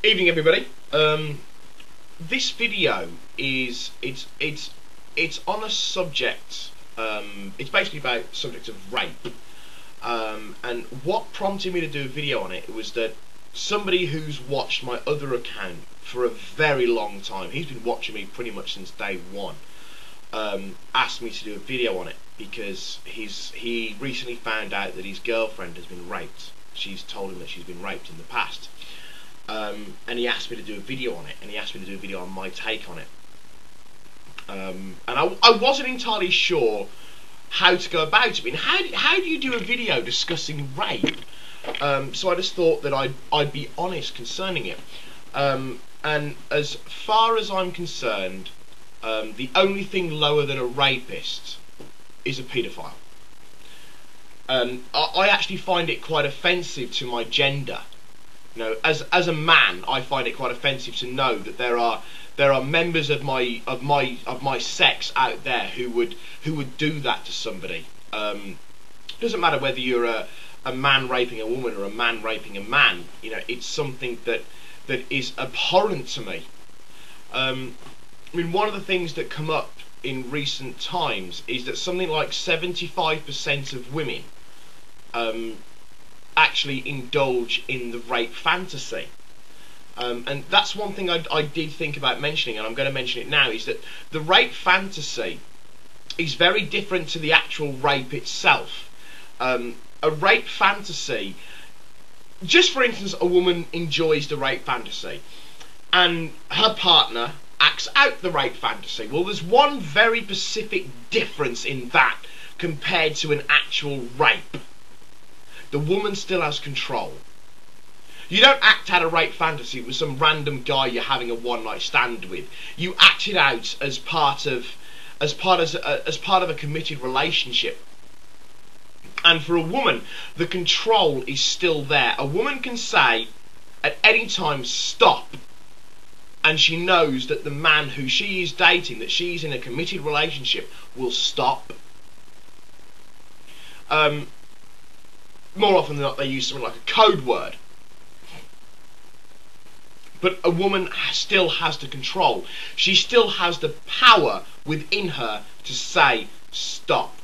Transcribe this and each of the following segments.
Evening, everybody. This video is it's on a subject. It's basically about the subject of rape. And what prompted me to do a video on it was that somebody who's watched my other account for a very long time, he's been watching me pretty much since day one, asked me to do a video on it because he recently found out that his girlfriend has been raped. She's told him that she's been raped in the past. And he asked me to do a video on it, and he asked me to do a video on my take on it. And I wasn't entirely sure how to go about it. I mean, how do you do a video discussing rape? So I just thought that I'd be honest concerning it. And as far as I'm concerned, the only thing lower than a rapist is a paedophile. I actually find it quite offensive to my gender. You know, as a man, I find it quite offensive to know that there are members of my sex out there who would do that to somebody. It doesn't matter whether you're a man raping a woman or a man raping a man. You know, it's something that is abhorrent to me. I mean, one of the things that come up in recent times is that something like 75% of women actually indulge in the rape fantasy. And that's one thing I did think about mentioning, and I'm going to mention it now, is that the rape fantasy is very different to the actual rape itself. A rape fantasy, just for instance, a woman enjoys the rape fantasy and her partner acts out the rape fantasy. Well, there's one very specific difference in that compared to an actual rape. The woman still has control. You don't act out a rape fantasy with some random guy you're having a one-night stand with. You act it out as part of a committed relationship. And for a woman, the control is still there. A woman can say at any time stop, and she knows that the man who she is dating, that she's in a committed relationship, will stop. More often than not, they use something like a code word. But a woman still has the control. She still has the power within her to say stop.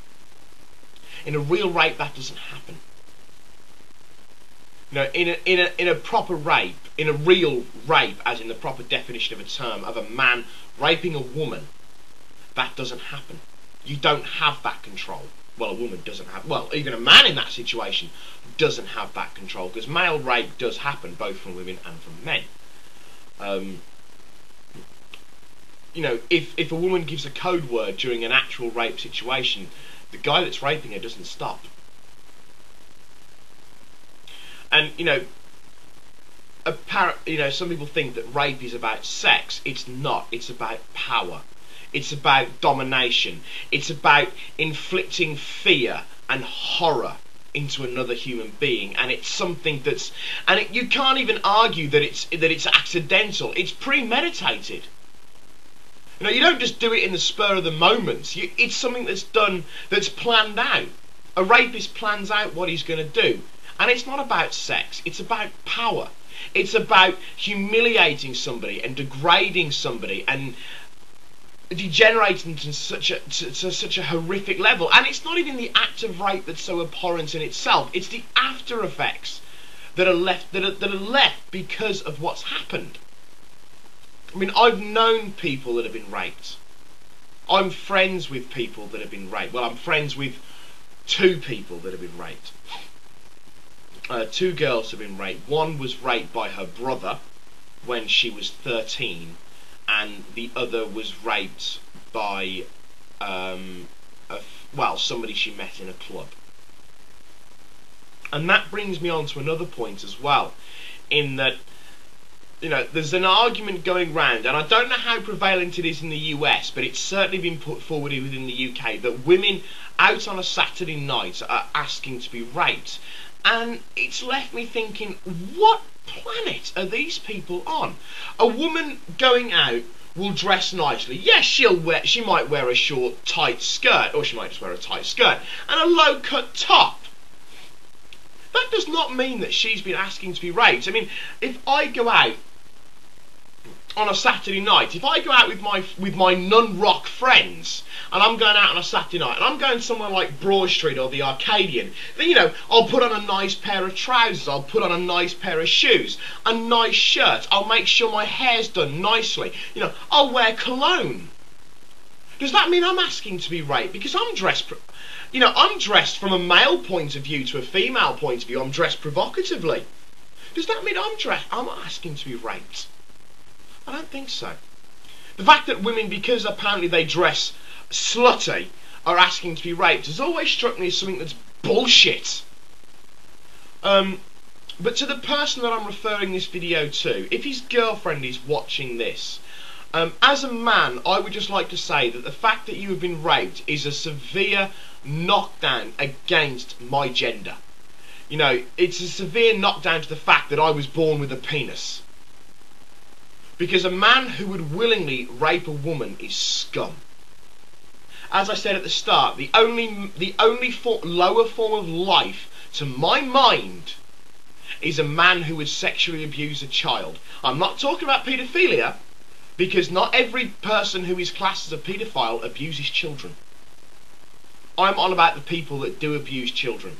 In a real rape, that doesn't happen. You know, in a proper rape, in a real rape, as in the proper definition of a term, of a man raping a woman, that doesn't happen. You don't have that control. Well, a woman doesn't have, well, even a man in that situation doesn't have that control, because male rape does happen both from women and from men. You know, if a woman gives a code word during an actual rape situation, the guy that's raping her doesn't stop. And, you know, some people think that rape is about sex. It's not. It's about power. It's about domination. It's about inflicting fear and horror into another human being, and it's something that's, you can't even argue that it's accidental. It's premeditated. You know, you don't just do it in the spur of the moment. It's something that's done, that's planned out. A rapist plans out what he's going to do, and it's not about sex. It's about power. It's about humiliating somebody and degrading somebody and degenerating to such a horrific level. And it's not even the act of rape that's so abhorrent in itself. It's the after effects that are left because of what's happened. I mean, I've known people that have been raped. I'm friends with people that have been raped. Well, I'm friends with two people that have been raped. Two girls have been raped. One was raped by her brother when she was 13. And the other was raped by, somebody she met in a club. And that brings me on to another point as well, in that, you know, there's an argument going round, and I don't know how prevalent it is in the US, but it's certainly been put forward within the UK, that women out on a Saturday night are asking to be raped. And it's left me thinking, what planet are these people on? A woman going out will dress nicely. Yes, she might wear a short, tight skirt, or she might just wear a tight skirt and a low-cut top. That does not mean that she's been asking to be raped. I mean, if I go out on a Saturday night, if I go out with my non-rock friends, and I'm going out on a Saturday night, and I'm going somewhere like Broad Street or the Arcadian, then, you know, I'll put on a nice pair of trousers, I'll put on a nice pair of shoes, a nice shirt, I'll make sure my hair's done nicely, you know, I'll wear cologne. Does that mean I'm asking to be raped? Because I'm dressed, you know, I'm dressed from a male point of view to a female point of view, I'm dressed provocatively. Does that mean I'm asking to be raped? I don't think so. The fact that women, because apparently they dress slutty, are asking to be raped has always struck me as something that's bullshit. But to the person that I'm referring this video to, if his girlfriend is watching this, as a man, I would just like to say that the fact that you have been raped is a severe knockdown against my gender. You know, it's a severe knockdown to the fact that I was born with a penis. Because a man who would willingly rape a woman is scum. As I said at the start, the only lower form of life, to my mind, is a man who would sexually abuse a child. I'm not talking about paedophilia, because not every person who is classed as a paedophile abuses children. I'm on about the people that do abuse children.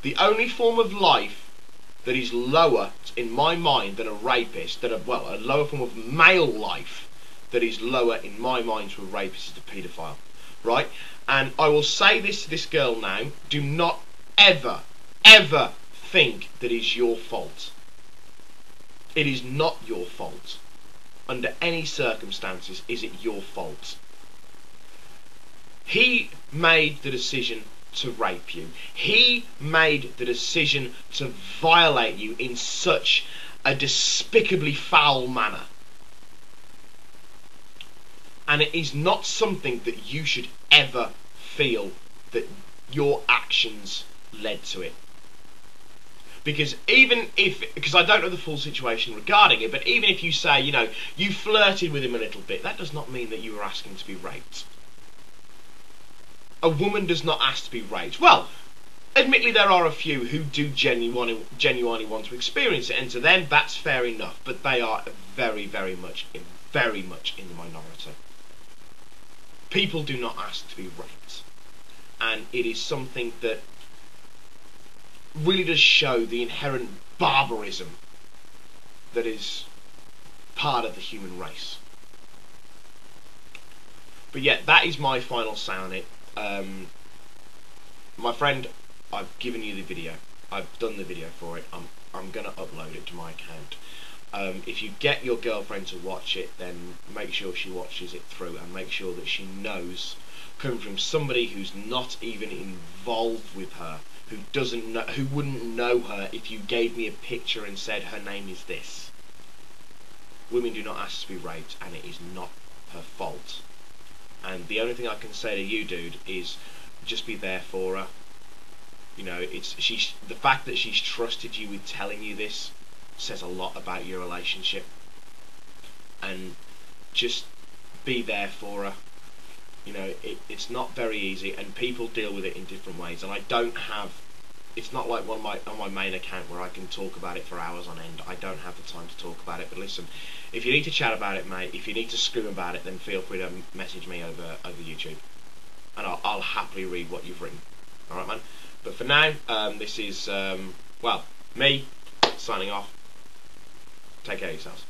The only form of life that is lower, in my mind, than a rapist, a lower form of male life that is lower, in my mind, to a rapist is the paedophile. Right? And I will say this to this girl now, do not ever, ever think that it's your fault. It is not your fault. Under any circumstances is it your fault. He made the decision to rape you. He made the decision to violate you in such a despicably foul manner. And it is not something that you should ever feel that your actions led to it. Because because I don't know the full situation regarding it, but even if you say, you know, you flirted with him a little bit, that does not mean that you were asking to be raped. A woman does not ask to be raped. Well, admittedly there are a few who do genuinely want to experience it, and to them that's fair enough, but they are very, very much in the minority. People do not ask to be raped, and it is something that really does show the inherent barbarism that is part of the human race. But yeah, that is my final say on it. My friend, I've given you the video. I've done the video for it. I'm gonna upload it to my account. If you get your girlfriend to watch it, then make sure she watches it through and make sure that she knows, coming from somebody who's not even involved with her, who doesn't know, who wouldn't know her if you gave me a picture and said her name is this. Women do not ask to be raped, and it is not her fault. And the only thing I can say to you, dude, is just be there for her. You know, the fact that she's trusted you with telling you this says a lot about your relationship. And just be there for her. You know, it's not very easy, and people deal with it in different ways. And I don't have, it's not like on my main account where I can talk about it for hours on end. I don't have the time to talk about it. But listen, if you need to chat about it, mate, if you need to scream about it, then feel free to message me over YouTube, and I'll happily read what you've written. All right, man. But for now, this is me signing off. Take care of yourselves.